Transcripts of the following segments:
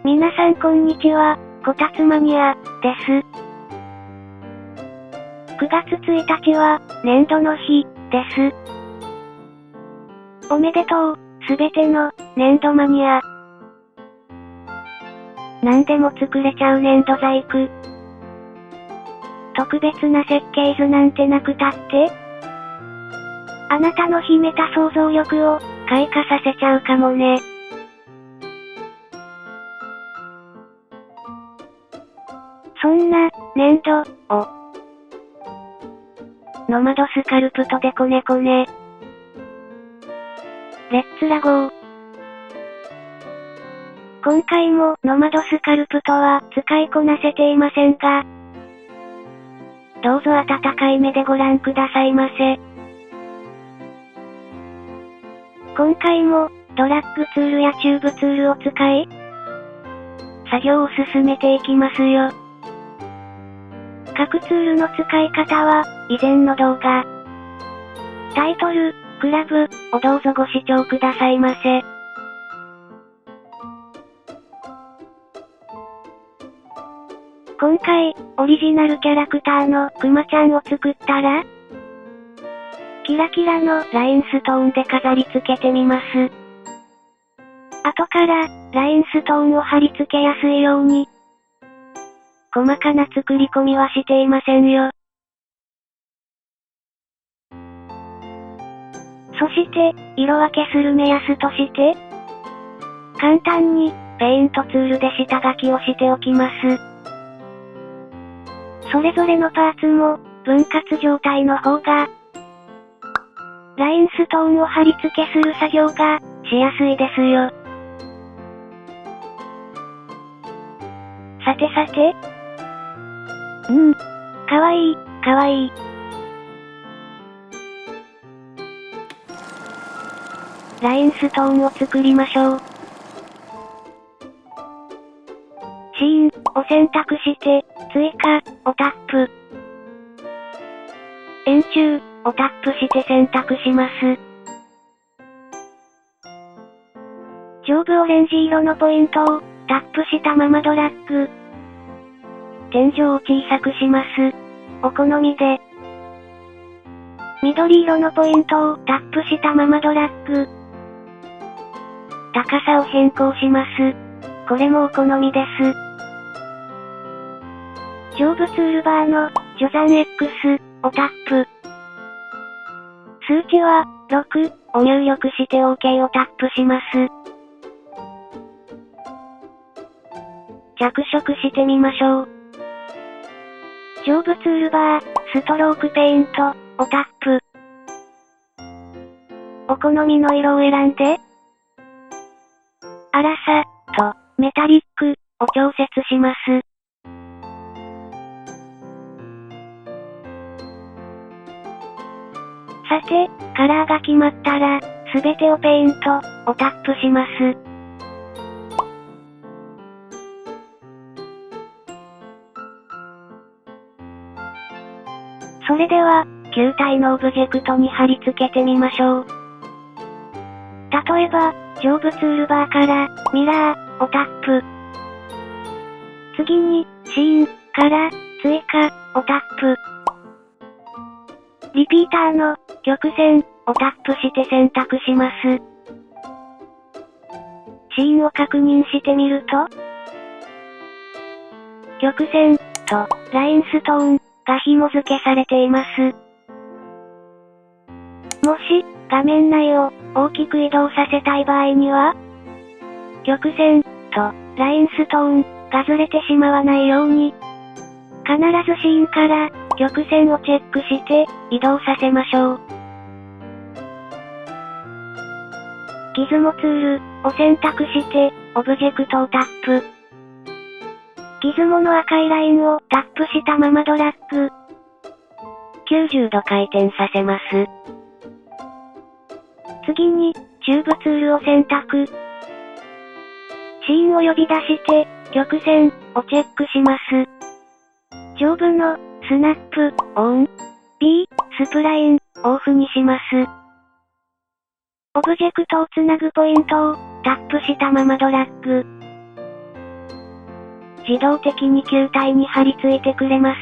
皆さんこんにちは、こたつマニア、です。9月1日は、年度の日、です。おめでとう、すべての、年度マニア。何でも作れちゃう粘土細工。特別な設計図なんてなくたって、あなたの秘めた想像力を、開花させちゃうかもね。そんな、粘土を、ノマドスカルプトでこねこね。レッツラゴー。今回もノマドスカルプトは使いこなせていませんが、どうぞ温かい目でご覧くださいませ。今回もドラッグツールやチューブツールを使い、作業を進めていきますよ。各ツールの使い方は、以前の動画、タイトル、クラブ、をどうぞご視聴くださいませ。今回、オリジナルキャラクターのクマちゃんを作ったら、キラキラのラインストーンで飾り付けてみます。後から、ラインストーンを貼り付けやすいように、細かな作り込みはしていませんよ。そして、色分けする目安として、簡単に、ペイントツールで下書きをしておきます。それぞれのパーツも、分割状態の方が、ラインストーンを貼り付けする作業が、しやすいですよ。さてさて。かわいい、かわいい。ラインストーンを作りましょう。シーンを選択して、追加をタップ。円柱をタップして選択します。上部オレンジ色のポイントをタップしたままドラッグ。天井を小さくします。お好みで。緑色のポイントをタップしたままドラッグ。高さを変更します。これもお好みです。上部ツールバーの序算 X をタップ。数値は6を入力して OK をタップします。着色してみましょう。上部ツールバー、ストロークペイントをタップ。お好みの色を選んで、粗さとメタリックを調節します。さて、カラーが決まったら、すべてをペイントをタップします。それでは、球体のオブジェクトに貼り付けてみましょう。例えば、上部ツールバーから、ミラーをタップ。次に、シーンから、追加をタップ。リピーターの、曲線をタップして選択します。シーンを確認してみると、曲線とラインストーンが紐付けされています。もし、画面内を大きく移動させたい場合には、曲線とラインストーンがずれてしまわないように、必ずシーンから曲線をチェックして移動させましょう。ギズモツールを選択してオブジェクトをタップ。ギズモの赤いラインをタップしたままドラッグ。90度回転させます。次に、チューブツールを選択。シーンを呼び出して、曲線をチェックします。上部のスナップオン、B、スプラインをオフにします。オブジェクトをつなぐポイントをタップしたままドラッグ。自動的に球体に貼り付いてくれます。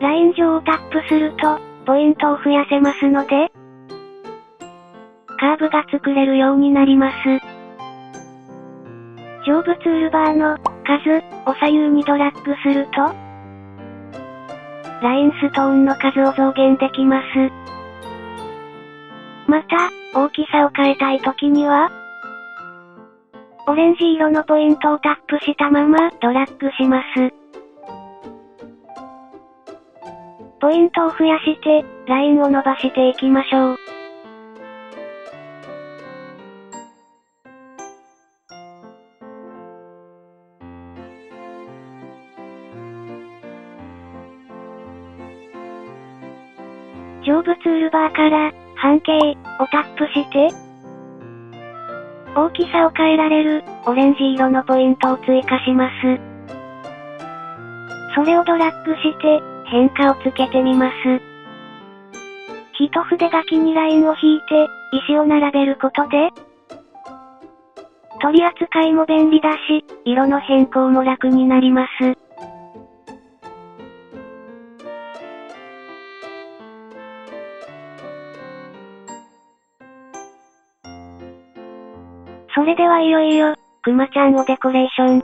ライン上をタップすると、ポイントを増やせますので、カーブが作れるようになります。上部ツールバーの数を左右にドラッグすると、ラインストーンの数を増減できます。また、大きさを変えたいときには、オレンジ色のポイントをタップしたままドラッグします。ポイントを増やして、ラインを伸ばしていきましょう。上部ツールバーから半径をタップして、大きさを変えられるオレンジ色のポイントを追加します。それをドラッグして変化をつけてみます。一筆書きにラインを引いて石を並べることで、取り扱いも便利だし、色の変更も楽になります。それではいよいよ、くまちゃんをデコレーション。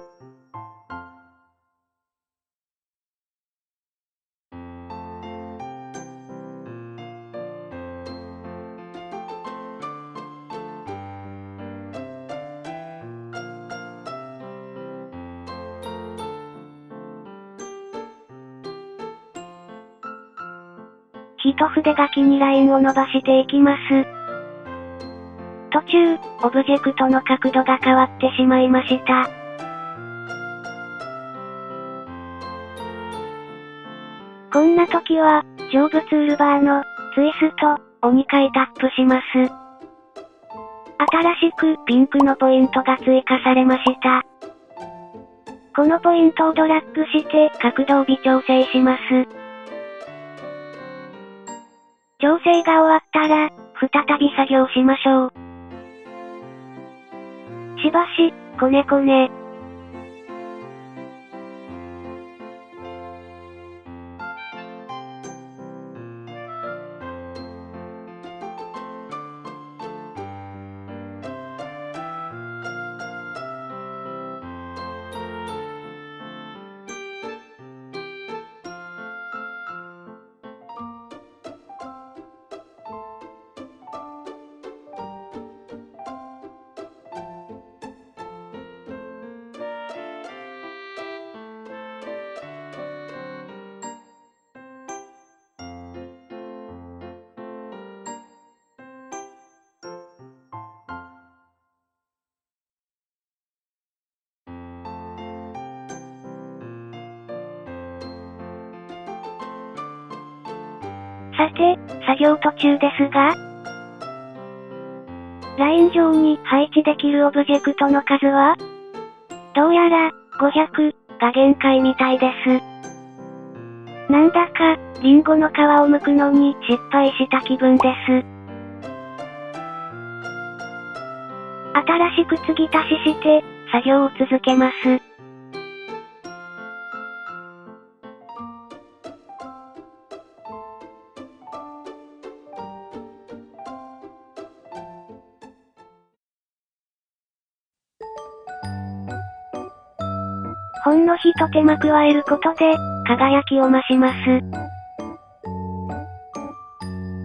一筆書きにラインを伸ばしていきます。途中、オブジェクトの角度が変わってしまいました。こんな時は、上部ツールバーのツイストを2回タップします。新しくピンクのポイントが追加されました。このポイントをドラッグして角度を微調整します。調整が終わったら、再び作業しましょう。しばし、こねこね。さて、作業途中ですが、ライン上に配置できるオブジェクトの数は、どうやら、500が限界みたいです。なんだか、リンゴの皮を剥くのに失敗した気分です。新しく継ぎ足しして、作業を続けます。ほんのひと手間加えることで、輝きを増します。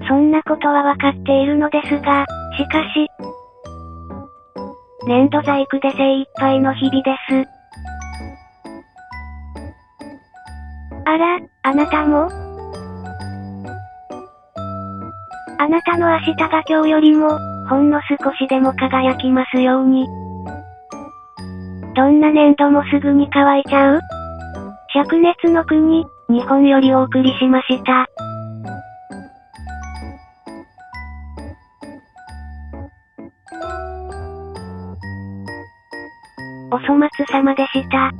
そんなことはわかっているのですが、しかし、粘土細工で精一杯の日々です。あら、あなたも？あなたの明日が今日よりも、ほんの少しでも輝きますように。どんな粘土もすぐに乾いちゃう？灼熱の国、日本よりお送りしました。お粗末様でした。